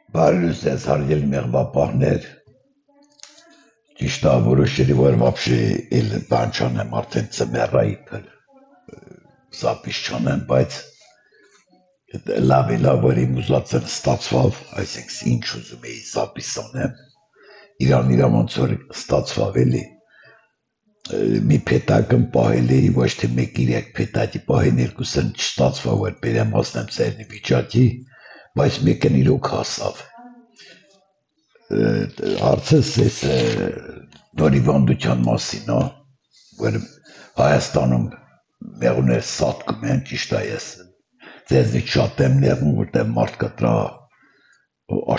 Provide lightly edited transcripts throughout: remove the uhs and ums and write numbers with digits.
Բարելույս հարգելի մեղվապահներ, ճիշտ է որոշելի որ вообще էլ բան չանեմ արդեն ծմերայի փել զապիս չանեմ, բայց լավ է լավ որ իմ ուզածն ստացվավ, այսինքն ինչ ուզում էի զապիս անեմ, իրան ոնց որ ստացվավ էլի, մի փետակն պահել էի, ոչ թե 1-3 փետակի պահեն երկուսն չստացվավ որ բերեմ ասնեմ ծերնի վիճակի, բայց մեկն իրոք հասավ հարցս էս նորիվանդության մասին է, որ Հայաստանում մեղուներ սատկում են, ճիշտ է ես ձեզնից շատ եմ նեղում, որտեղ մարդկա դրա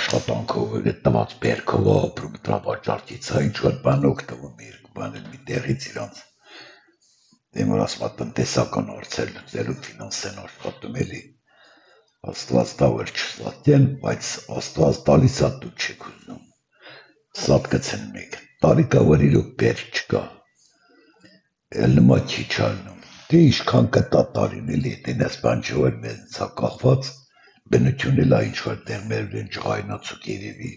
աշխատանքով տված բերքով ապրում, դրա վաճառքից է ինչ-որ բան օգտվում, երկու բան էլ մի տեղից իրանց դեմ որ ասում տնտեսական հարցեր լուծելու ֆինանսեն աշխատում էլի Աստված տա որ չսատեն, բայց Աստված տալիս է դու չեք ուզում սատկացեն մեկ տարիքա որ իրոք բեր չկա էլ նմա չի չալնում դե իշքան կտա տարին էլի դենես բան չէ որ մեզնից է կախված բնություն էլ է ինչ-որ տեղ մեր են ջղայնացուկ երևի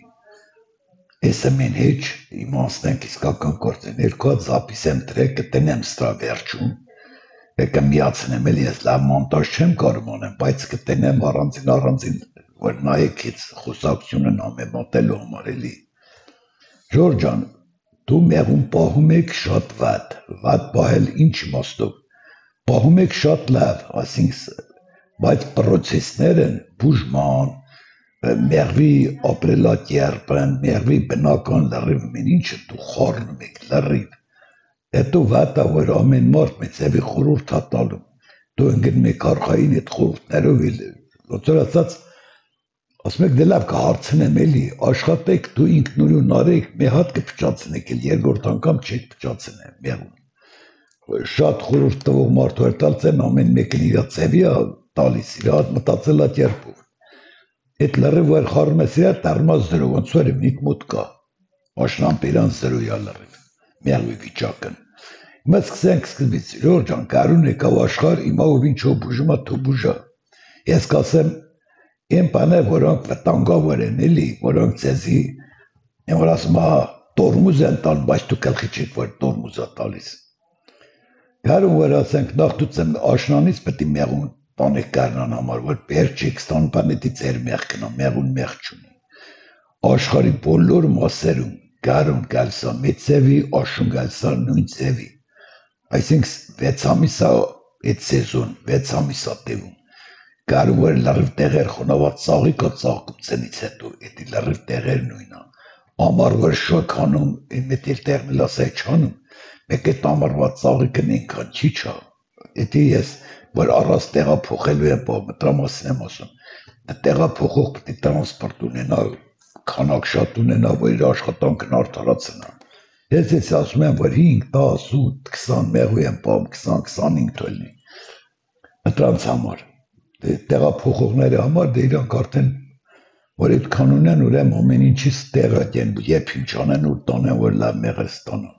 ես ամեն հեչ իմաստենք իսկական գործեն երկու հատ զապիս եմ տրեք կտնեմ սրա վերջում Եկը միացնեմ էլ ես լավ մոնտաժ չեմ կարող անեմ, բայց կտենեմ առանձին, որ նայեք ից խոսակցությունն ամեմատելու համար էլի։ Ժոր ջան, դու մեղում պահում եք շատ վատ պահել ինչ իմաստով, պահում եք շատ լավ, ասինքն, բայց պրոցեսներն բուժման, մեղվի ապրելակերպն, մեղվի բնական լրիվ, մեն ինչը դու խառնում եք լրիվ, Հետո վատա որ ամեն մարդ մեծևի խորուրդ է տալում, դու ընգնում եք արխային այդ խորուրդներով էլ, ոնց որ ասած, ասում եք դե լավ կհարցնեմ էլի, աշխատեք դու ինքնուրույն արեք, մի հատ կփչացնեք էլ երկրորդ անգամ չեք փչացնեմ, մեղում։ Շատ խորուրդ տվող մարդ որ տալց են ամեն մեկն իր ծևի է տալիս, իր հատ մտածելա կերպով։ Այդ լրիվ որ խառնում ես իր դառնա զրո, ոնց որ միտմուտ կա, աշնամպերան զրոյա լրիվ, մեղվի վիճակն։ Հիմա սկսենք սկզբից, Ժոր ջան, կարուն եկավ աշխարհ, հիմա ով ինչով բուժում է, դու բուժա։ Ես կասեմ, այն բաներ, որոնք վտանգավոր են, էլի, որոնք ձեզի, որ ասում է, տորմուզ են տալ, բայց դու գլխի չեք, որ տորմուզ է տալիս։ Կարուն որ ասենք, նախ դու աշնանից պետք է մեղուն տանեք կարնան համար, որ բեր չեք ստան, բանետի ձեր մեղքն է, մեղուն մեղ չունի։ Աշխարհի բոլոր մասերում Կարուն գալսա մեծ ձևի, աշուն գալսա նույն ձևի։ Այսինքն 6 ամիս է այդ սեզոն, 6 ամիս է տևում։ Կարուն որ լրիվ տեղեր խոնաված ծաղիկ է ծաղկում ցենից հետո, էդի լրիվ տեղեր նույնն է։ Ամառ որ շոկ անում, մեծ տեղն էլ ասա չանում, մեկ այդ ամառվա ծաղիկն այնքան չի չա։ Էդի ես որ առած տեղափոխելու եմ, դրա մասին եմ ասում։ Տեղափոխող պետք է տրանսպորտ ունենա, քանակ շատ ունենա, որ իր աշխատանքն արդարացնա։ Ես ասում եմ, որ 5, 10, 8, 20 մեղու եմ պահում, 20-25 թողնի։ Դրանց համար, տեղափոխողների համար դե իրանք արդեն որ այդքան ունեն, ուրեմն ամեն ինչից տեղը դեն, երբ ինչ անեն ու տանեն, որ լավ մեղր ստանան։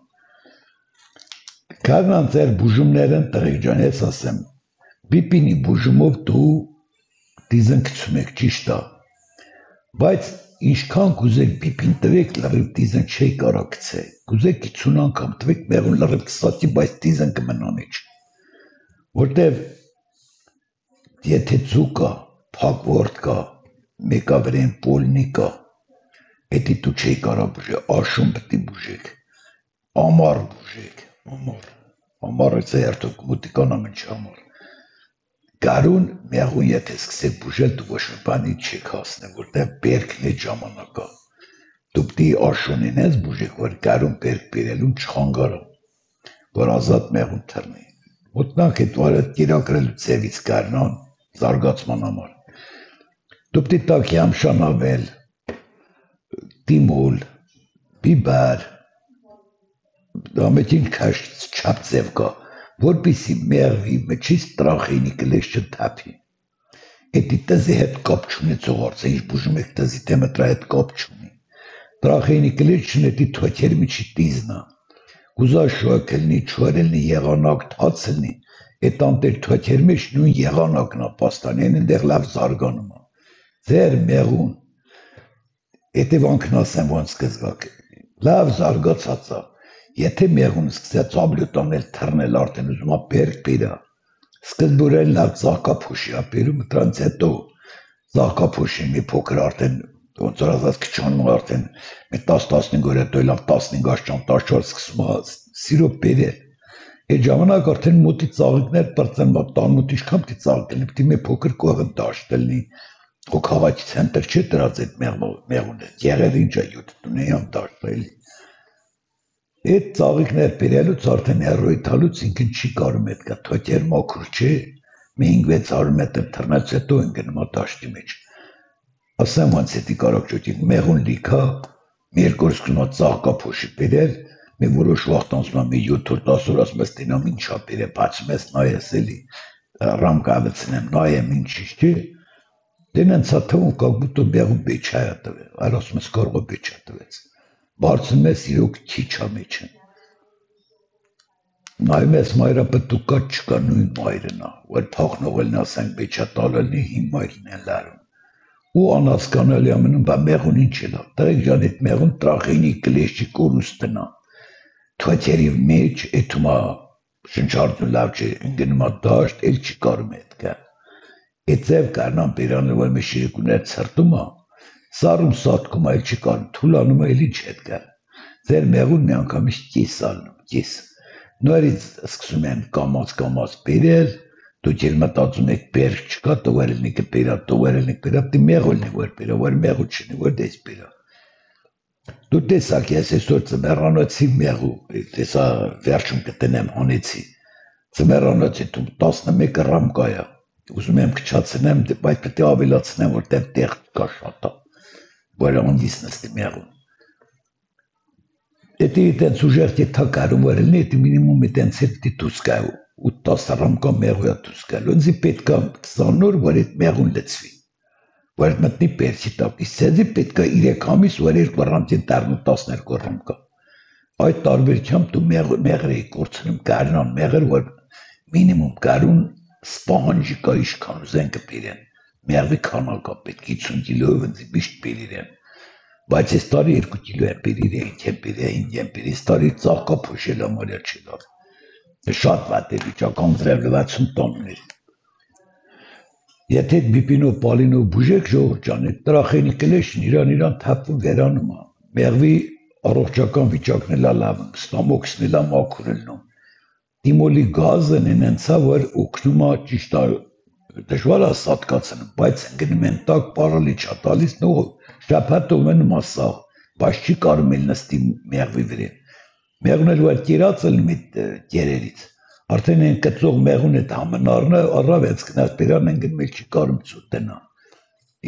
Կարնան ձեր բուժումներն տղեկ ջան, ես ասեմ, բիպինի բուժումով դու դիզնքցում եք, ճիշտ է, բայց ինչքան կուզեք բիպին տվեք լրիվ դիզն չի կարող գցել, կուզեք 50 անգամ տվեք մեղուն լրիվ կսատի, բայց դիզն կմնան իչ, որտև եթե ձու կա, փակ ворդ կա, մեկա վրեն պոլնի կա, էդի դու չի կարող բուժել, աշուն պետք է բուժեք, ամառ բուժեք, ամառը երթոք մուտիկան ամեն չամառ, Կարուն մեղուն եթե սկսեք բուժել դու ոչ մի բանի չեք հասնեմ, որտեղ բերքն է ժամանակա։ Դու պիտի աշունին ես բուժեք, որ կարուն բերք բերելուն չխանգարը, որ ազատ մեղուն թռնի։ Ոտնանք այդ վարը կիրակրելու ձևից կարնան զարգացման համար։ Դու պիտի տակ յամշանավել, դիմոլ, բիբար, ամեջին քաշ չապ ձև կա, որպիսի մեղվի մեջից տրախեինի կլես չթափի։ Էդի տզի հետ կապ չունեցող արծը, ինչ բուժում եք տզի թեմը դրա հետ կապ չունի։ Տրախեինի կլես չունետի թոքեր միջի տիզնա։ Ուզա շոքելնի, չորելնի, եղանակ թացելնի, այդ անտեր թոքեր մեջ նույն եղանակն է պաստանին ընդեղ լավ զարգանում է։ Ձեր մեղուն, Հետևանքն ասեմ ոնց կզգաք։ Լավ զարգացած է։ Եթե մեղուն սկսեց աբլյուտանել թռնել արդեն ուզում է բերք բերա։ Սկզբուրեն լավ ծաղկափոշի է բերում դրանց հետո ծաղկափոշի մի փոքր արդեն ոնց որ ասած քչանում արդեն մի 10-15 օր հետո լավ 15 աշճան 14 սկսում է սիրոպ բերել։ Այդ ժամանակ արդեն մոտի ծաղիկներ բրծեն, տանմուտի ինչքան պիտի ծաղիկներ, պիտի մի փոքր կողմտաշ դլնի։ Ու քաղաքի ցենտր չի դրած այդ մեղունը։ Եղել ինչ է յուտ տունեան դաշտել։ Այդ ծաղիկներ բերելուց արդեն հերոյի տալուց ինքն չի կարում այդ կա թոթեր մաքուր չէ։ Մի 500 մետր թռնած հետո ընկնում է դաշտի մեջ։ Ասեմ ոնց էդի կարող ճոճի մեղուն լիքա, մի երկու օր սկսում է ծաղկափոշի բերել, մի որոշ վաղտ անցնում է մի 7 օր 10 օր ասում ես տենամ ինչա բերե, բացում ես նայես էլի, ռամկավեցնեմ, նայեմ ինչ չի, դենենց է թվում կակ բուտո մեղուն բեչա է տվել, այլ ասում ես կարող է բեչա տվեց, բարձում ես իրոք քիչ է մեջը, նայում ես մայրը պտուկա չկա նույն մայրն է, որ փախնողելն ասենք բեչա տալելնի հին մայրն են լարում, ու անհասկանալի ամենում բա մեղուն ինչ է լավ, տղեկ ջան այդ մեղուն տրախինի կլեշի կորուստն է, թոթերի մեջ էթում է շնչարդուն լավ չէ, ընգնում է դաշտ, էլ չի կարում էդ կա, այդ ձև կարնան բերանը, որ մի շիրիկուներ ծրտում է, սարում սատքում է, էլ չի կարում, թուլանում է, էլ ինչ էդ կա, ձեր մեղուն մի անգամից կիս ալնում, կիս, նորից սկսում են կամած բերել, դուք էլ մտածում եք բերք չկա, տովարելնիկը բերա, պիտի մեղոլն է որ բերա, որ մեղու չնի, որ դես բերա։ Դու տեսակ ես այսօր ծմերանոցի մեղու, տեսա վերջում կտնեմ հանեցի, ծմերանոցի դու 11 ռամկա է, ուզում եմ կչացնեմ, բայց պիտի ավելացնեմ, որտեղ տեղ կա շատ է, որ անդիս նստի մեղուն։ Եթե այդենց ուժեղ եթե կարում որ լինի, դա մինիմում այդենց պիտի դուս գա 8-10 ռամկա մեղու է դուս գա, լոնզի պետք է 20 օր, որ այդ մեղուն լցվի, որ մտնի պերսի տակ, իսկ ցեզի պետք է 3 ամիս, որ 2 ռամկին դառնու 12 ռամկա։ Այդ տարբերությամբ դու մեղրի կորցնում կարնան մեղր, որ մինիմում կարուն սպանջի կա իշքան ուզեն կբերեն, մեղրի քանակա պետք 50 կիլո վնձի միշտ բերիրեն, բայց այս տարի 2 կիլո են բերիրեն, 5 են բերիրեն, այս տարի ծաղկա փոշել ամարյա չի լավ, շատ վատ է վիճական ձրև լվացում տաններ։ Եթե բիպինով պալինով բուժեք ժողովուրդ ջան, այդ տրախենի կլեշն իրան թափվում վերանում է, մեղվի առողջական վիճակն էլ լավ է, ստամոքսն էլ մաքուր ելնում։ Դիմոլի գազը նենցա, որ օգնում է ճիշտ է, դժվար է սատկացնում, բայց ընկնում են տակ պարալիչ է տալիս նող շաբաթով մնում է սաղ, բայց չի կարում էլ նստի մեղվի վրա։ Մեղուն էլ որ կերած էլ մի կերերից, արդեն են կծող մեղուն էդ համնարնը առավեց կնած բերան ընգնում էլ չի կարում ծուտնա։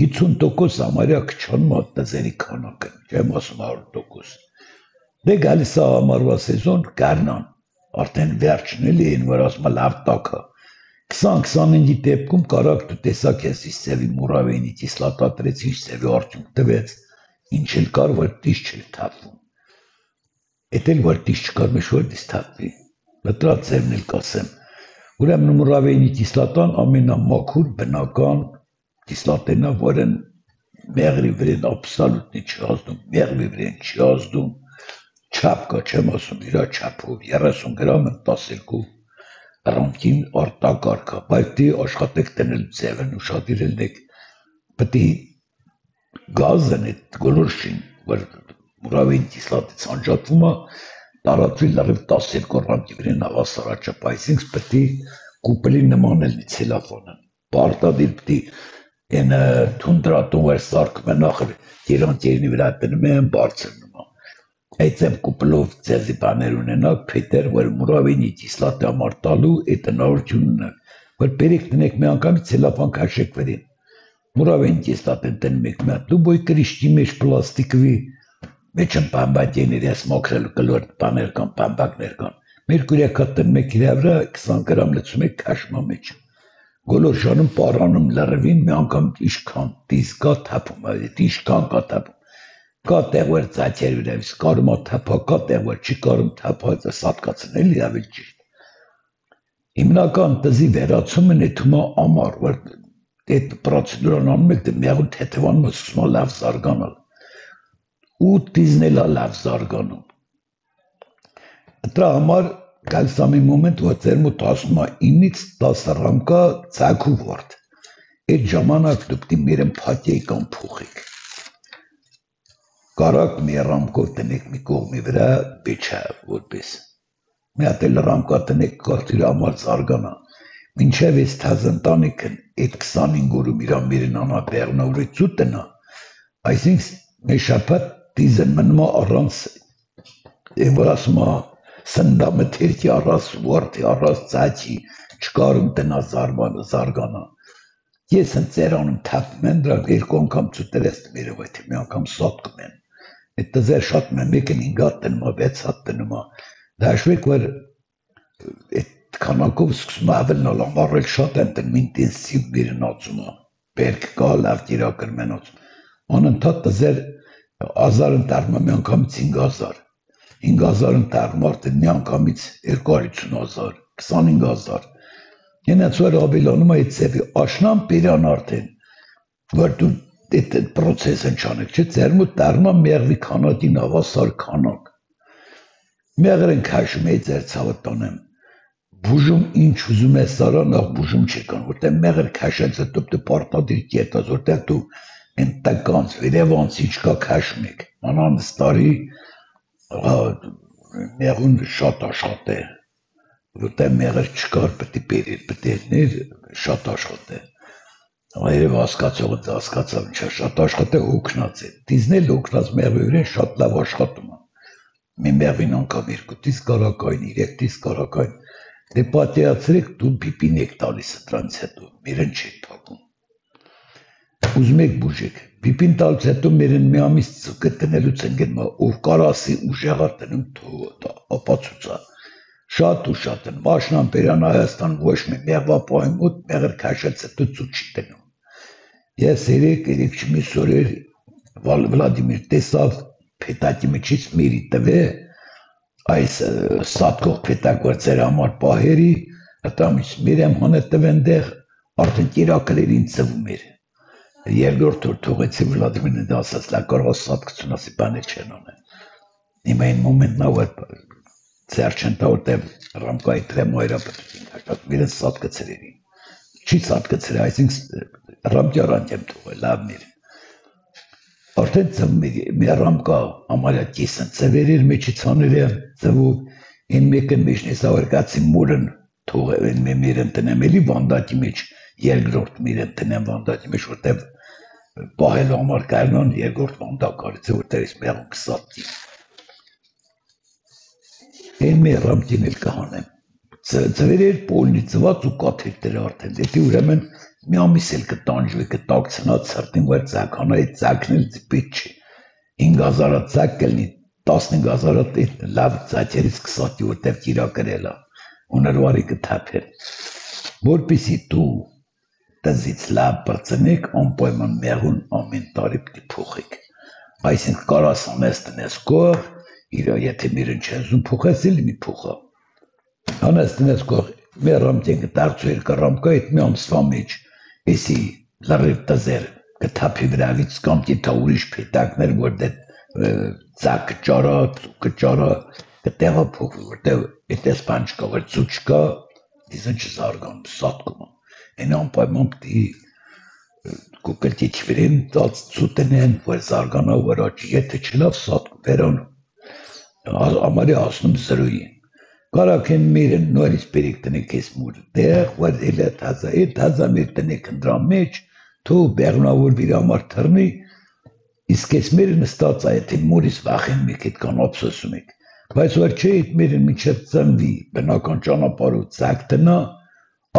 50% ամարյա քչանում է տզերի քանակը, չեմ ասում 100%։ Դե գալիս է ամառվա սեզոն կարնան, արդեն վերջն էլի են, որ ասում է լավ տակ է։ 20-25-ի դեպքում կարակ դու տեսակ ես իս սևի մուրավենի կիսլատատրեց, ինչ սևի արդյունք տվեց, ինչ էլ կար, որ տիշ չէր թափվում։ Էդ էլ որ տիշ չկար, միշտ որ դիս թափվի, լտրած ձևն էլ կասեմ։ Ուրեմն մուրավենի կիսլատան ամենամաքուր բնական կիսլատենա, որն մեղրի վրեն աբսալուտնի չի ազդում, մեղրի վրեն չի ազդում, չապ կա, չեմ ասում, իրա չապով 30 գրամ 12 ռամկին արտակարգա, բայց դի աշխատեք տնել ձևն ուշադիրել եք, պտի գազն էդ գոլորշին, որ մուրավեն կիսլատից անջատվում է, տարածվի լրիվ 12 ռամկի վրեն աղասարաչապ, այսինքն պտի կուպլի նման էլնի ցելոֆանը, պարտադիր պտի են թունդրատուն որ սարկում է նախր գերանտերինի վրա տնում են բարձրնում է, այցեմ կուպլով ձեզի բաներ ունենակ, պետեր, որ մուրավենի կիսլատը համար տալու էտ նորությունն է, որ պերեք տնեք մի անգամի ցելոֆան քաշեք վրին, մուրավենի կիսլատեն տնում եք մի հատ, դու բոյ կրիշտի մեջ պլաստիկվի, մեջ են պամբակենիր ես մոքրելու կլոր բաներ կան, պամբակներ կան, մեր կուրյակա տնում եք իրա վրա 20 գրամ լցում եք քաշմա մեջ, գոլոր ժանում պարանում լրվին մի անգամ իշքան, դիսկա թափում է, իշքան կա թափում, կա տեղ որ ծացեր ուրևս, կարում է թափա, կա տեղ որ չի կարում թափա, սատկացն էլի ավել ճիշտ։ Հիմնական տզի վերացումն է թումա ամար, որ այդ պրոցեդուրան անում եք, դե մեղուն թեթևանում է սկսում լավ զարգանալ։ ու դիզնել է լավ զարգանում։ Դրա համար գալիս է մի մոմենտ, որ ձեր մոտ ասում է 9-ից 10 ռամկա ցակու վարդ։ Այդ ժամանակ դուք դիմերն փաթեի կամ փոխեք։ Կարակ մի ռամկով տնեք մի կողմի վրա բեչա որպես։ Մի հատ էլ ռամկա տնեք կարդիր համար զարգանա։ Մինչև այս թազընտանիքն այդ 25 օրում իր ամերին անա բեղնավորի ծուտնա, այսինքն մի շաբաթ դիզը մնում առանց որ ասում է սնդամթերքի առած վարդի առած ծաչի չկարում տնա զարգանա։ Ես ընծերանում թապում են դրանք երկու անգամ ծուտերես տմերով այդ մի անգամ սոտկում են։ Այդ դզեր շատ մեկն 5 հատ տնում է, 6 հատ տնում է։ Դաշվեք որ այդ քանակով սկսում է ավելնալ ամառել շատ են տնում ինտենսիվ միրնացում է։ Բերք կա լավ տիրակրմենոց։ Անընդհատ դզեր 1000-ն տարմա մի անգամից 5000 5000-ն տարմարտ մի անգամից 250,000 25000 Ենաց որ ավելանում է այդ ծևի աշնան պիրան արդեն որ դու այդ պրոցեսը չանեք չէ ձեր մոտ տարմա մեղվի քանակին ավասար քանակ մեղրեն քաշում է ձեր ցավը տանեմ բուժում ինչ ուզում ես սարա նախ բուժում չկան որտեղ մեղր քաշած է դու պարտադիր կետազ որտեղ դու ընտականց վերևանցի չկա քաշում եք անանց տարի մեղուն շատ աշխատե որտեղ մեղր չկար պետք է բերել պետք է շատ աշխատե այրև հասկացողը հասկացավ ինչա շատ աշխատե հոգնած է դիզնել հոգնած մեղվերեն շատ լավ աշխատում է մի մեղվին անգամ 2 դիս կարակային 3 դիս կարակային դե պատիացրեք դու պիպին եք տալիս դրանից հետո մերն չեք փակում ուզում եք բուժեք պիպին տալուց հետո մերն մի ամիս գտնելուց են գնում ով կարասի ուժեղա տնում ապացուցա շատ ու շատ են մաշնան բերան Հայաստան ոչ մի մեղվապահի մոտ մեղր քաշած հետո ցույց չի տնում ես երեք չմիս օրեր Վլադիմիր տեսավ փետակի միջից միրի տվե այս սատկող փետակ որ ձեր համար պահերի ատամից միրեմ հանե տվենդեղ արդեն կիրակլերին ծվում էր երկրորդ օր թողեցի Վլադիմիրն ասաց լա կարող սատկություն ասի բաներ չեն անեն հիմա այն մոմենտն որ ձեր չեն տա որտեղ ռամկայի տրեմոյրա պետք է հաշտած միրը սատկացրերի չի սատկացրի այսինքն ռամկյան եմ թողել լավ միր արդեն ծմմի մի ռամկա ամալա կիսն ծվերիր մեջից աներել ծվու են մեկն մեջն էսա վարկացի մուրն թողել են միրն տնեմ էլի վանդակի մեջ երկրորդ միրն տնեմ վանդակի մեջ որտեղ պահելու համար կարնան երկրորդ վանդակ արից որտեղ ես մեղուն կսատի են մի ռամկին էլ կհանեմ ծվերիր պոլնի ծված ու կաթետեր արդեն դետի ուրեմն մի ամիս էլ կտանջվի կտակցնած սրտին որ ծականայի ծակնել ծպիտ չի 5000 ծակ կլնի 15000 լավ ծակերից կսատի որտեղ կիրակրել է ունարվարի կթափել որպեսի դու դզից լավ բրծնեք անպայման մեղուն ամեն տարի պիտի փոխեք այսինքն կարաս ամես տնես կող իր եթե միրն չեզում փոխես էլ մի փոխա անես տնես կող մեր ռամտեն կտարցու էլ կռամկա այդ մի ամսվա մեջ Էսի լարիվ տզեր կթապի վրավից կամ կետա ուրիշ պետակներ որտեղ ծակ ճարա, ծուկը ճարա կտեղա փոխվի որտեղ այդպես բան չկա որ ծու չկա դիզն չզարգանում սատկում են անպայման պիտի կուկլտի չվերեն ծած ծուտնեն որ զարգանա որ աճի եթե չլավ սատկում վերան ամարի ասնում զրույին Կարակ են միրն նորից բերիկ տնեք ես մուրը դեղ որ էլ է թազա մեր տնեք ընդրան մեջ թու բեղնավոր վիր համար թրնի իսկ ես միրը նստած այդ մուրից վախեն մեկ էդ կան ապսոսում եք բայց որ չէ այդ միրն միջև ծնվի բնական ճանապարհով ծակ տնա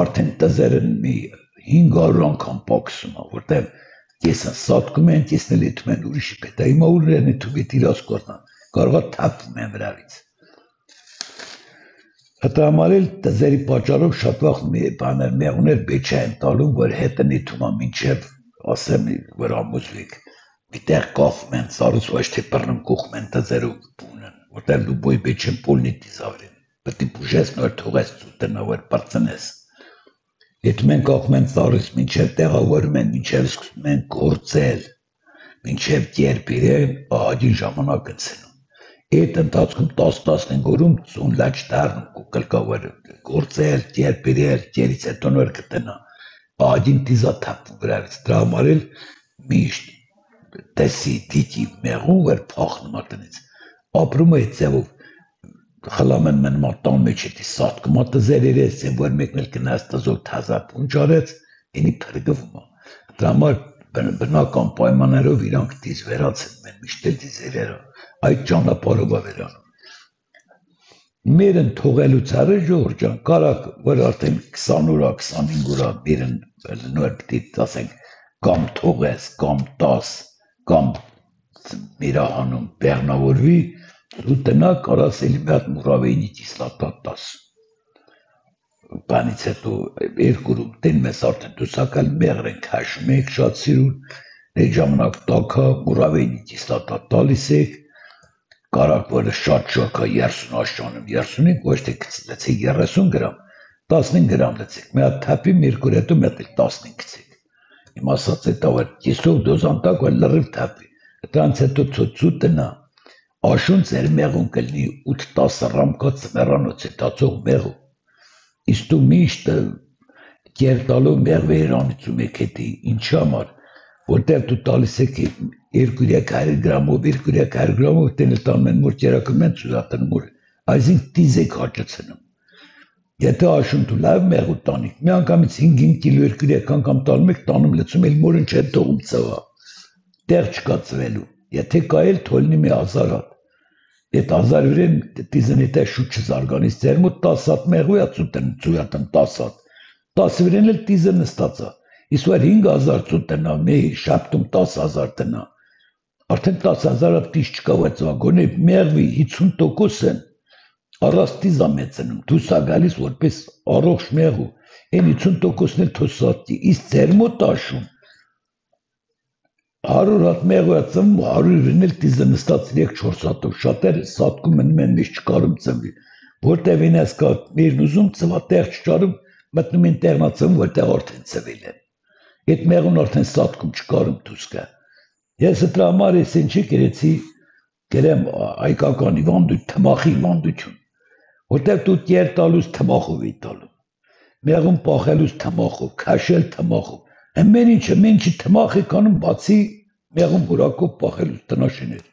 արդեն տզերն մի 500 անգամ պակսում որտեղ կեսը սատկում են կեսն էլ էթում են ուրիշի պետա հիմա ուրեն էթում էտ իրաս կորնան կարողա թապվում են վրավից Հտրամարել տզերի պատճառով շատ վաղ բաներ մեղուներ բեչա են տալում, որ հետը նիթումա մինչև ասեմ, որ ամուսվիկ, միտեղ կողմ են, սարուց ոչ թե պրնում կողմ են տզերով բունեն, որտեղ դու բոյ բեչեն պոլնի տիզավրին, պետի բուժես նոր թողես ծուտնա, որ պրծնես։ Եթում են կողմ են սարուց մինչև տեղավորում են, մինչև սկսում են գործել, մինչև երբ իրեն ահագին ժամանակ ընցնում։ Այդ ընթացքում 10-15 օրում ծուն լաչ դառնում ու կլկավերը գործել, երբ իրել, երից հետո նոր կտնա։ Ահագին տիզա թափվում վրայից դրա համար էլ միշտ տեսի դիքի մեղուն վեր փախնում ատնից։ Ապրում է ձևով խլամեն մեն մատան մեջ էտի սատկում ատզերերես են որ մեկն էլ կնաստազով թազա պունջարեց, ինի պրգվում է։ Դրա համար բնական պայմաններով իրանք դիզ վերացեն մեն միշտ էլ դիզերերը, այդ ճանապարհով է վերանում։ Մերն թողելուց առը Ժորժ ջան, կարակ որ արդեն 20 օրա, 25 օրա մերն նոր պիտի ասենք կամ թողես, կամ 10, կամ միրահանում բեղնավորվի, ու տնա կարաս էլի մի հատ մուրավեյնի կիսլատա 10։ Բանից հետո երկուրում տեն մեզ արդեն դուսակալ մեղր ենք հաշում եք շատ սիրուն, այդ ժամանակ տակա մուրավեյնի կիսլատա տալիս եք, կարակ որը շատ շոքա 30 աշճանում 35, ոչ թե լեցեք 30 գրամ, 15 գրամ լեցեք, մի հատ թապի միրկուր հետո մետ էլ 15 գցեք։ Իմ ասած էտ ավար կիսով դոզանտակ որ լրիվ թապի, դրանց հետո ծոցու տնա, աշուն ձեր մեղուն կլնի 8-10 ռամկա ծմերանոց է տացող մեղու, իսկ դու միշտ կերտալով մեղվերանիցում եք հետի, ինչ համար, որտեղ դու տալիս եք 200 գրամով, 200 գրամով տենը տանում են մոր կերակում են ծույատնում որ, այսինք տիզ եք հաճացնում։ Եթե աշուն դու լավ մեղու տանիք, մի անգամից 5 կիլո 200 անգամ տանում եք, տանում լծում էլ մորն չեն տողում ծվա, տեղ չկա ծվելու, եթե կա էլ թոլնի մի 1000 հատ, այդ 1000 վրեն տիզն էտ է շուտ չզարգանից ձեր մոտ 10 հատ մեղու է ծույատն 10 հատ, 10 վրեն էլ տիզը նստացա, իսկ որ 5000 ծու տնա, մի շապտում 10,000 տնա, արդեն 10,000 հատ տիզ չկա որ ծվա, գոնե մեղվի 50% են, առած տիզ է մեծնում, դուսա գալիս որպես առողջ մեղու, են 50%-ն էլ թոսատի, իսկ ձեր մոտ աշում, 100 հատ մեղու է ծվում, 100 վրեն էլ տիզը նստած 3-4 հատով, շատեր սատկում են մեն միշտ չկարում ծվի, որտև են ես կա միրն ուզում ծվա տեղ չճարում, մտնում են տեղնա ծվում, որտեղ արդեն ծվել են, այդ մեղուն արդեն սատկում չկարում դուսկա, ես դրա համար ես ինչ կերեցի, կերեմ այկականի վանդույթ, թմախի վանդություն, որտեղ դու կեր տալուց թմախով էի տալու, մեղուն պախելուց թմախով, քաշել թմախով, ամեն ինչի թմախ է կանում բացի մեղուն որակով պախելուց տնաշիներ,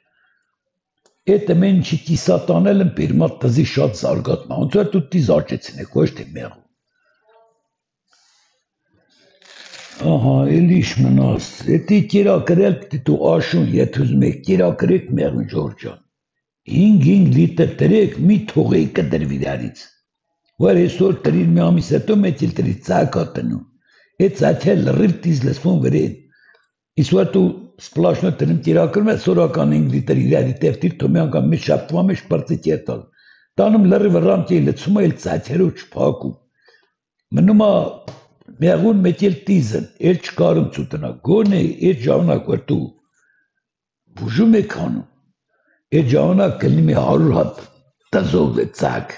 այդ ամեն ինչի կիսատանել են պիրմատ տզի շատ զարգատմա, ոնց որ դու տիզ աճեցին եք, ոչ թե մեղուն, ահա, էլիշ մնաս, էտի կերակրել պիտի դու աշուն, եթե ուզում եք կերակրեք մեղուն Ժորջան, 5 լիտր տրեք, մի թողեի կդրվի դարից, որ այսօր տրիր մի ամիս հետո մետ էլ տրիր ծակա տնում, այդ ծակել լրիվ տիզ լսվում վրեն, իսկ որ դու սպլաշնո տրում կերակրում ես սորական 5 լիտր իրարի տևտիր թո մի անգամ մի շապտվա մեջ պրծի կերտալ, տանում լրիվ ռամկեի լցում էլ ծակերով չփակում, մնում է մեղուն մետ էլ տիզն, էլ չկարում ծու տնա, գոնե այդ ժամանակ որ դու բուժում եք անում, այդ ժամանակ կլնի մի 100 հատ տզով է ծակ,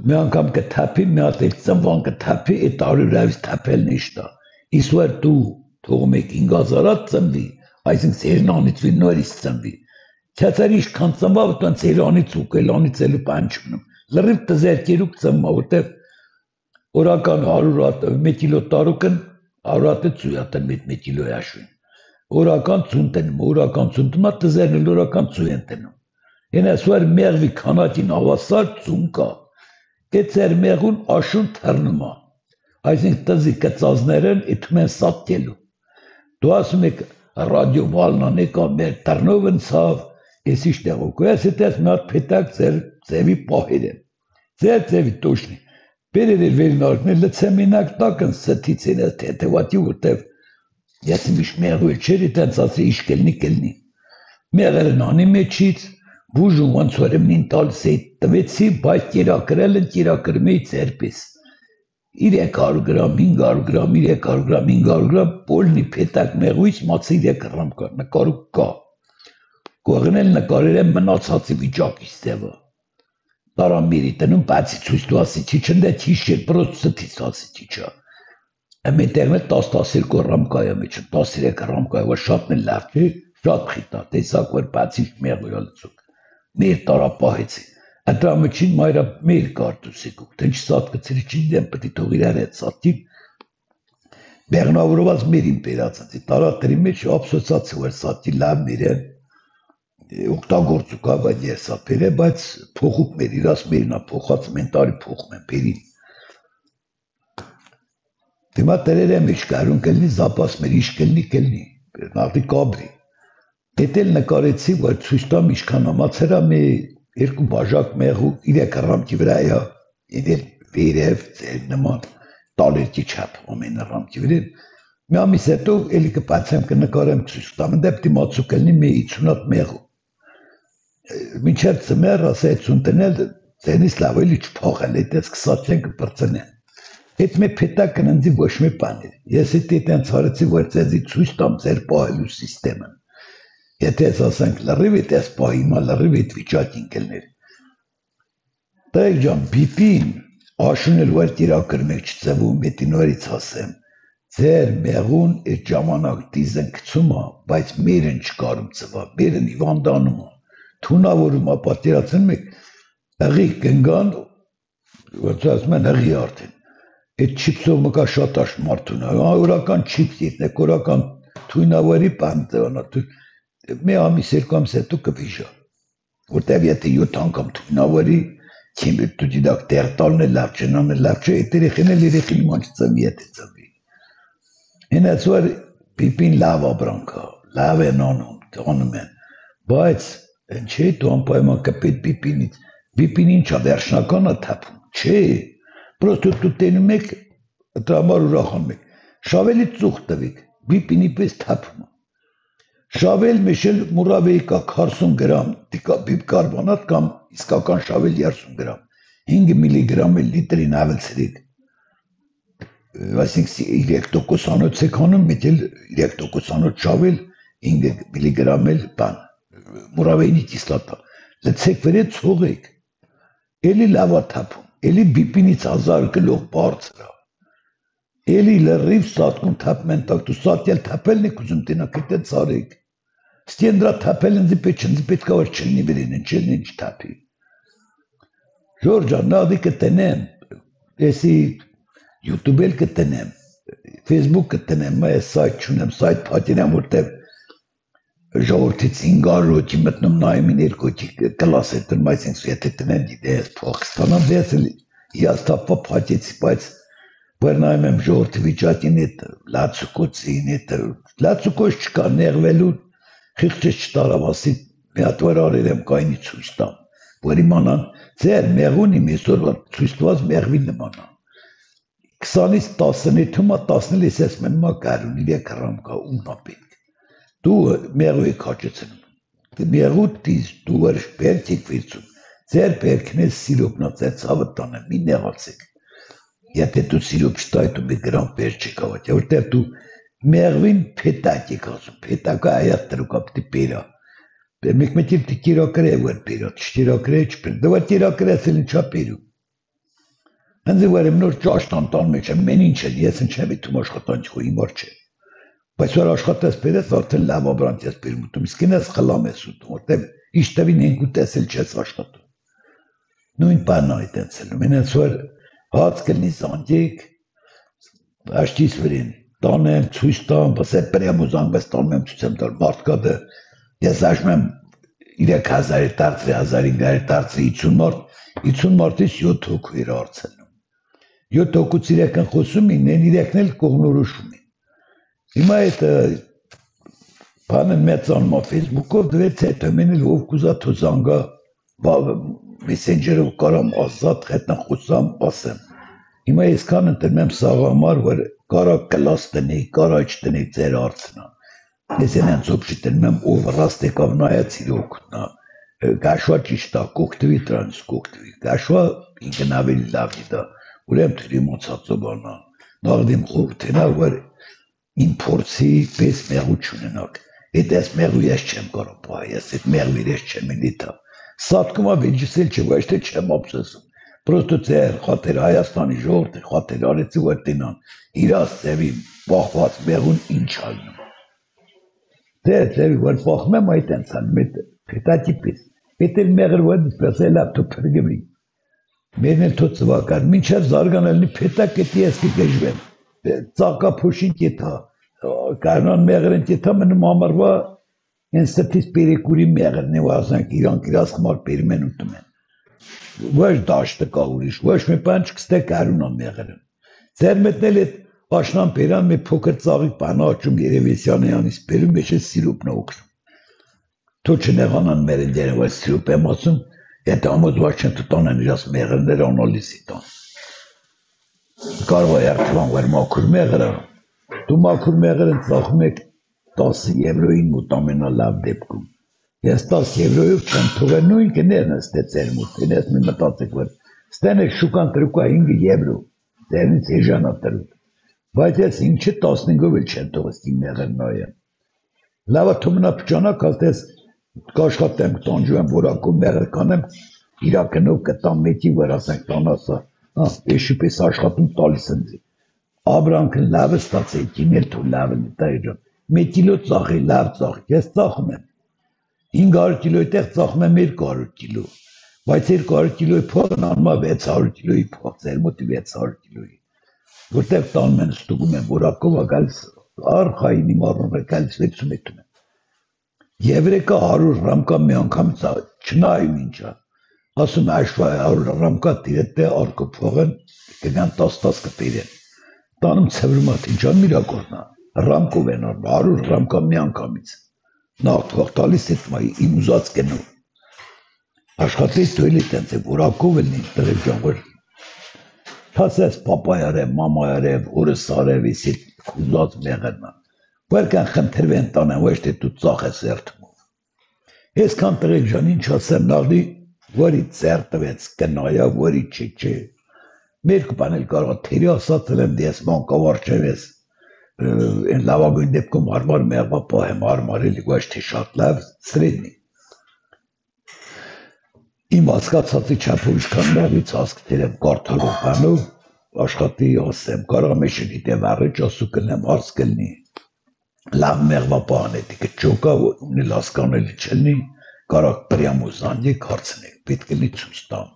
մի անգամ կթապի, մի հատ էլ ծնվան կթապի, այդ 100 հրավից թապելն իշտա, իսկ որ դու թողում եք 5000 հատ ծնվի, այսինք սերնանից վի նորից ծնվի, չացար իշքան ծնվավ, տան սերանից ու կելանից էլու պան չմնում, լրիվ տզերկերուկ ծնվա, որտեղ օրական 100 հատ, 1 կիլո տարուկն, 100 հատ է ծույատն 1 կիլո է աշվին, օրական ծուն տնում, օրական ծուն տնում, տզերն էլ օրական ծու են տնում, են այսուար մեղվի քանակին ավասար ծուն կա, այդ ձեր մեղուն աշուն թռնում է, այսինք տզի կծազներն իտում են սատկելու, դու ասում եք ռադիովալնան եկա մեր տրնով ընցավ, ես իշ տեղոք, ես հետես մի հատ պետակ ձևի պահեր եմ, ձևի տոշնի, բերեր էլ վերին արկներ լծեմինակ տակն սթից են ես թետևատի որտև, ես միշտ մեղու էլ չերի տենց ասի իշ կելնի, մեղերն անի մեջից, բուժում ոնց որ մին տալիս էի տվեցի, բայց կերակրում էի ձերպես, 300 գրամ, 500 գրամ, 300 գրամ, 500 գրամ, բոլնի պետակ մեղույց մացի 3 գրամ կա, նկարուկ կա, կողնել նկարել եմ մնացածի վիճակի ստևը, տարամիրի տնում բացի ցույց դու ասի չի չնդե չիշ էր, պրոստը թից ասի չիչա, Ամենտեղն է 10-12 ռամկայա մեջ, 13 ռամկայա, որ շատն է լավ չի, շատ խիտա, տեսակ որ բացիչ մեղույա լծուկ, մեր տարապահեցի, ատրամը չին մայրա մեր կարտուսիկ, թե ինչ սատ կծրի չին դեմ պտի թող իրար հետ սատին, բեղնավորված մեր իմպերացացի, տարատերի մեջ ապսոցացի, որ սատի լավ մեր են, օգտագործուկա, բայց ես սատեր է, բայց փոխուկ մեր իրաս մերնա փոխած մենտարի փոխում են պերին, Դիմա տերեր եմ իշկարուն կլնի, զապաս մեր իշկլնի կլնի, նախդի կաբրի, Դետել նկարեցի, որ ցույցտամ իշքան ամացերա մի երկու բաժակ մեղու իրեք ռամքի վրա է, իդել վերև ձեր նման տալերքի չապ ամեն ռամքի վրա, մի ամիս հետո էլի կպացեմ կնկարեմ ցույցտամ, դեպտի մացու կլնի մի 50 մեղու, մինչև ծմեր ասեցուն տնել, ձենից լավ էլի չփոխել, այդպես կսացեն կպրծնեն, Այդ մեր պետակն ընձի ոչ մի բան էր, ես այդ են ցարեցի, որ ձեզի ցույց տամ ձեր պահելու սիստեմն, Եթե ես ասենք լրիվ էդ ես պահի, հիմա լրիվ էդ վիճակին կլներ, Տայք ջան, բիպին, աշունել որ տիրակրմ եք չծվում, էդի նորից ասեմ, ձեր մեղուն այդ ժամանակ դիզն կծում է, բայց մերն չկարում ծվա, մերն իվանդանում է, թունավորում է, պատիրացնում եք, ըղի կնգան, որ ասում են ըղի արդեն, Այդ չիպսով մկա շատ աշ մարդուն է, օրական չիպս ետնեք, օրական թույնավարի պան ձևանա, մի ամիս երկու ամիս հետո կվիժա, որտև եթե 7 անգամ թույնավարի, չիմը դու դիդակ տեղ տալն է լավ չնան է լավ չէ, այդ երեխին էլ երեխին իման չծվի, եթե ծվի։ Հենած որ պիպին լավ աբրանք է, լավ են անում են, բայց են չէ դու անպայման կպետ պիպին ինչա վերջնական է թափում, չէ, Просто тут տենում եք, դրամար ուրախանում եք, շավելի ծուղ տվիք, բիպինի պես թափում, շավել մեշել մուրավեի կա 40 գրամ, բիպ կարբոնատ կամ իսկական շավել 30 գրամ, 5 միլիգրամ էլ լիտրին ավելցրիք, այսինք 3% անոց եք հանում, մետ էլ 3% շավել 5 միլիգրամ էլ բան, մուրավեինի կիսլատա, լծեք վրե ծուղ եք, էլի լավա թափում, Էլի բիպինից 1000 գլող բարձր է, էլի լրիվ սատկուն թափում են տակ, դու սատյալ թափելն եք ուզում տենակ էտ է ծարեք, ստեն դրա թափել ընձի պետք է որ չլնի վրեն են, չլնի ինչ թափի, ժորջան, նաղդի կտնեմ, եսի յութուբ էլ կտնեմ, Facebook կտնեմ, ես սայթ չունեմ, սայթ պատիրեմ, որտև ժողորդից 500 ռոճի մտնում նայմին երկոքի կլաս է տրում, այսինք եթե տնեն դիտես փող կստանամ, ես էլ իաստապվա պատեցի, բայց որ նայմ եմ ժողորդի վիճակին էտ լացուկոցին, լացուկոց չկա նեղվելու, խիղճս չտարավ, ասի մի հատ որ արեր եմ կայնի ցույց տամ, որ իմանան ձեր մեղուն իմ այսօր ցույցտված մեղվի նմանան, 20-ից 10-ը թումա 10-ը ես ես մենմա կարուն, 3 ռամկա ումնա պետք, Դու մեղու եք հաճեցնում, մեղու դիզ դու վրշ բերք եք վիրցում, ձեր բերքն է սիրոպնա, ձեր ծավը տանը, մի նեղացեք, եթե դու սիրոպ չտայ, դու մի գրամ բերք չեք ավատ, որտեղ դու մեղվին պետակ եք ասում, պետակը այատ տրուկա պտի պերա, մեկ մետիվ դի կիրակրե որ պերա, չկիրակրե չպեր, դու որ կիրակրես էլ ինչա պերու, հնձի որ եմ նոր ճաշտան տան մեջ եմ, մեն ինչ են, ես ինչ եմ իթում աշխատանք ու իմար չէ, Բայց որ աշխատես պերես, արդեն լավ աբրանք ես պերում ուտում, իսկին ես խլամ ես ուտում, որտև իշտավին ենք ուտես էլ չես աշխատում, նույն պանն այդ ենցելում, ենց որ հաց կլնի սանջիկ, աշտիս վրին, տանեմ, ցույց տամ, բաս է պրեմ ու զանգվես տանում եմ ցույց եմ տար, մարդկադը, ես աշում եմ 3000 տարծրի, 1500 տարծրի, 50 մարդից 7 հոգու իր արցելնում, 7 հոգուց իրական խոսում են, են իրական էլ կողնորոշում են, Հիմա այդ բանն մեծանում է Facebook-ով դվեց հետո մենել ով կուզա թո զանգա մեսենջերով կարամ ազատ հետնան խոսամ ասեմ Հիմա ես կան ընտրում եմ սաղամար որ կարա կլաս տնեի կարա չտնեի ձեր արցնա ես են ծոպշի տրում եմ ով ռաստ եկավ նայացիր օգնա գաշվա ճիշտ է կոկտվի տրանս կոկտվի գաշվա ինքն ավելի լավ դիտա ուրեմ թրի մոցածո բանա նաղդիմ խորհրդենա որ Իմ փորձի պես մեղու չունենակ, այդ ես մեղու ես չեմ կարող պահ, ես այդ մեղու ես չեմ էլի թա, սատկումա վեջիսել չէ, ոչ թե չեմ ապսեսում, Պրոստո ձեր խաթեր Հայաստանի ժողովրդի խաթեր արեցի որ տենան իրաց ծևի բախված մեղուն ինչ ալնում դե ծևի որ բախմեմ այդ ընցան մետ փետատիպիս Պետել մեղր որ դիսպեսել ապտո փրգվի Մերնել թո ծվակար, մինչև զարգանելնի պետակ կետի եսկի գեժվեն, ծակա փոշին կետա, կարնան մեղրեն կետա մնում ամարվա են ստից պերեկուրի մեղրն է վազանք իրանք իրաս խմար պերմեն ուտում են։ Ոչ դաշտը կա ուրիշ, ոչ մի բան չկստե կարունա մեղրն։ Ձեր մտնել էտ աշնան պերան մի փոքր ծաղիկ բան աճում երևեսյանի անից պերում մեջ է սիրուպն օգնում։ Թո չնեղանան մերեն դերը որ սիրուպ եմ ասում Это ամոդվաչեն տտանեն իրաս մեղրներ անալիզի տան։ Կարող է երդվան վեր մաքուր մեղրը, դու մաքուր մեղրն ծախում եք 10 եվրոյին մուտ ամենա լավ դեպքում։ Ես 10 եվրոյով չեմ թողել նույն կներն է ստեցել մուտ, ես մի մտածեք վեր, ստեն եք շուկան տրուկա 5 եվրո, դերնից եժանա տրուկ, բայց ես ինչի 15-ով էլ չեմ թողստի մեղրն այեմ։ Լավա թումնա պճանակ ասես կաշխատեմ տանջուեմ որակում մեղր կանեմ իրակնով կտամ մեկի վր ասենք տանասա եշի պես աշխատում տալիս ընձի աբրանքն լավը ստացեի կինել թու լավն տայջան մեկ կիլո ծախի լավ ծախի ես ծախում եմ 500 կիլոյի տեղ ծախում եմ 200 կիլո բայց 200 կիլոյի փողն անմա 600 կիլոյի փող ձեր մոտի 600 կիլոյի որտեղ տանում են ստուգում են որակով ագալս արխային իմ առնով եկալիս 6 մետում Եվրեկա 100 ռամկա մի անգամ չնայում ինչա, ասում աշվա 100 ռամկա տիրետ է արկո փողն կգան 10 կպիրեն, տանում ծևրումատ ինչան միրակորնա, ռամկով են արմա 100 ռամկա մի անգամից, նախ թող տալիս էտ մայի իմ ուզած կենով, աշխատից դույլի տենց է որակով էլ նին տրև ճանգոր, թասես պապայ արև, մամայ արև, օրս արև, իսի ուզած մեղրնա, Որքան խնդրվեն տանեն, ոչ թե դու ծախ ես երդմով։ Ես կան տրեք ժան ինչ ասեմ նաղդի, որի ծեր տվեց կնայա, որի չէ։ Մեր կպանել կարող թերի ասացել եմ դես մանկավար չև ես, են լավագույն դեպքում հարմար մեղվա պահեմ հարմարելի ոչ թե շատ լավ սրեդնի։ Իմ ասկացածի չապով իշքան մեղվից ասկտեր եմ կարդալով բանով, աշխատի ասեմ, կարող մեշը գիտեմ առիջ ասու կնեմ արս կլնի։ Լավ մեղվա պահանետի կճոկա, ունի լասկանելի չլնի, կարակ պրյամ ուզանդիկ հարցնեք, պետք էլի ցույց տամ,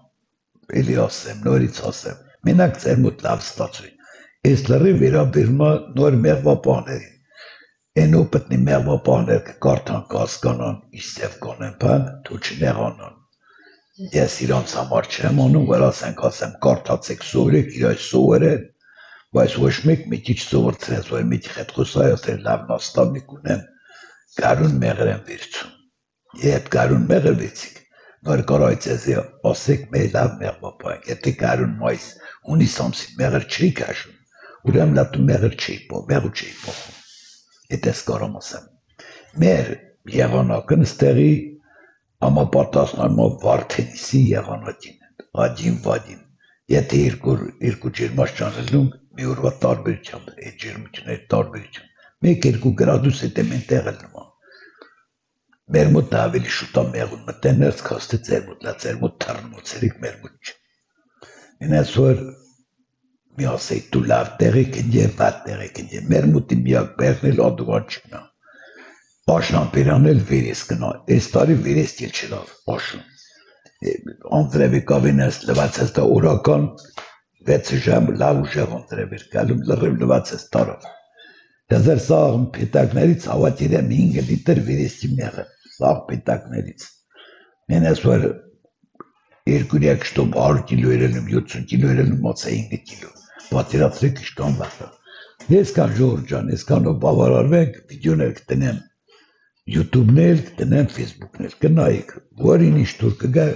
էլի ասեմ, նորից ասեմ, մենակ ձեր մոտ լավ ստացվի, ես լրի վերաբերումա նոր մեղվա պահաներին, են օպտնի մեղվա պահաներ կկարդան կասկանան, իստև կանեն բան, թու չնեղանան, ես իրանց համար չեմ անում, որ ասեմ, կարդացեք սովրեք, իրայ սովրեն, Բայց ոչ մեկ մի քիչ սովորցրեց, որ մի քիչ հետ խոսայացել լավ նաստավնիկ ունեմ, գարուն մեղր եմ վերցում։ Երբ գարուն մեղր վերցիկ, նոր կարայց ես ասեք մեր լավ մեղվապայք, եթե գարուն մայիս հունիս ամսին մեղր չի կաշում, ուրեմ լատու մեղր չի պող, մեղու չի պողում։ Եթե սկարամ ասեմ։ Մեր եղանակն ստեղի ամապարտասնարմով վարդենիսի եղանակին են, ադին վադին, եթե երկու ջերմաշ ճանելում մի օրվա տարբերությամբ, այդ ջերմությունների տարբերությամբ, 1-2 գրադուս է դեմ են տեղել նման։ Մեր մոտ ավելի շուտա մեղուն մտեն ներց կաստը ձեր մոտ, լա ձեր մոտ թարնմոցերիք մեր մոտ չէ։ Ինես որ մի ասեի դու լավ տեղիք են և վատ տեղիք են և մեր մոտի միակ բերնել ադուան չնա։ Աշնան պերանել վերես կնա, այս տարի վերես դիլ չլավ, աշնան։ Անձրև եկավին ես լվացես դա օրական 6 ժամ լավ ուժեղ անձրև էր գալում լրիվ լվացես տարավ։ Դեզեր սաղ պետակներից հավատիր եմ 5 լիտր վերեսի մեղը, սաղ պետակներից։ Մեն ես որ 2-3 շտոբ 100 կիլո երելում, 70 կիլո երելում, մացա 5 կիլո, պատիրացրեք իշկան բախը։ Ես կան ժողր ջան, ես կանով բավարարվենք, վիդյոներ կտնեմ, YouTube-նել, կտնեմ, Facebook-նել, կնայիք, որին իշ տուր կգա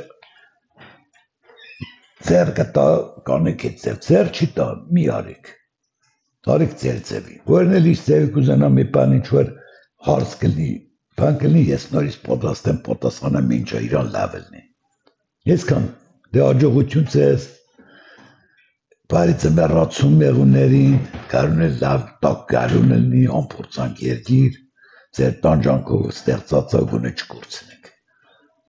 Ձեր կտա կանեք է ձեր չի տա, մի արիք, արիք ձեր ձևի, որն էլ իշ ձևի կուզենա մի պան ինչ-որ հարց կլնի, պան կլնի ես նորից պատասխանեմ, պատասխանեմ ինչա իրան լավ էլնի, ես կան դե աջողություն ձեզ, բարիցը մեռացում մեղուներին, կարուն էլ լավ տակ կարուն էլնի, ամպորցանք երգիր, ձեր տանջանքով ստեղծածա գունը չկործնեք,